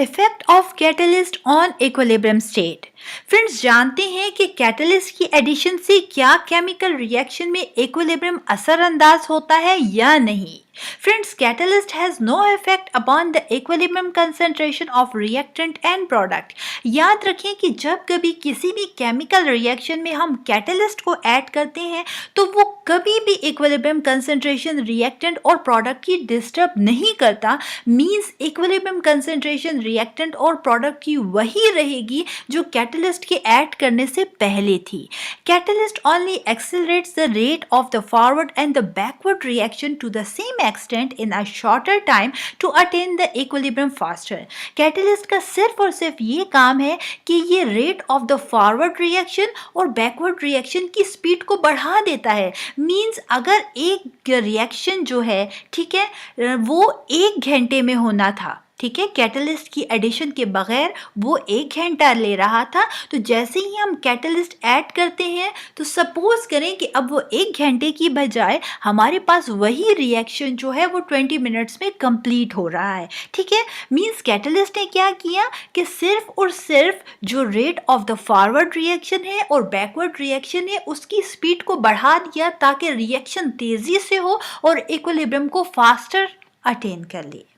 Effect of catalyst on equilibrium state. Friends, जानते हैं कि कैटलिस्ट की एडिशन से क्या केमिकल रिएक्शन में इक्विलिब्रियम असरअंदाज होता है या नहीं। Friends, catalyst has no effect upon the equilibrium concentration of reactant and product. याद रखें कि जब कभी किसी भी केमिकल रिएक्शन में हम कैटलिस्ट को ऐड करते हैं तो वो कभी भी इक्विलिब्रियम कंसंट्रेशन रिएक्टेंट और प्रोडक्ट की डिस्टर्ब नहीं करता। मींस इक्विलिब्रियम कंसंट्रेशन रिएक्टेंट और प्रोडक्ट की वही रहेगी जो कैटलिस्ट के ऐड करने से पहले थी। Catalyst only accelerates the rate of the forward and the backward reaction to the same extent in a shorter time to attain the equilibrium faster। Catalyst का सिर्फ और सिर्फ ये काम है कि ये rate of the forward reaction और बैकवर्ड रिएक्शन की स्पीड को बढ़ा देता है। मींस अगर एक रिएक्शन जो है, ठीक है, वो 1 घंटे में होना था, ठीक है, कैटलिस्ट की एडिशन के बगैर वो 1 घंटा ले रहा था, तो जैसे ही हम कैटलिस्ट ऐड करते हैं तो सपोज करें कि अब वो 1 घंटे की बजाय हमारे पास वही रिएक्शन जो है वो 20 मिनट्स में कंप्लीट हो रहा है। ठीक है, मींस कैटलिस्ट ने क्या किया कि सिर्फ और सिर्फ जो rate of the forward reaction है और बैकवर्ड रिएक्शन है उसकी स्पीड को बढ़ा दिया ताकि रिएक्शन तेज़ी से हो और इक्विलिब्रियम को फास्टर अटेन कर ले।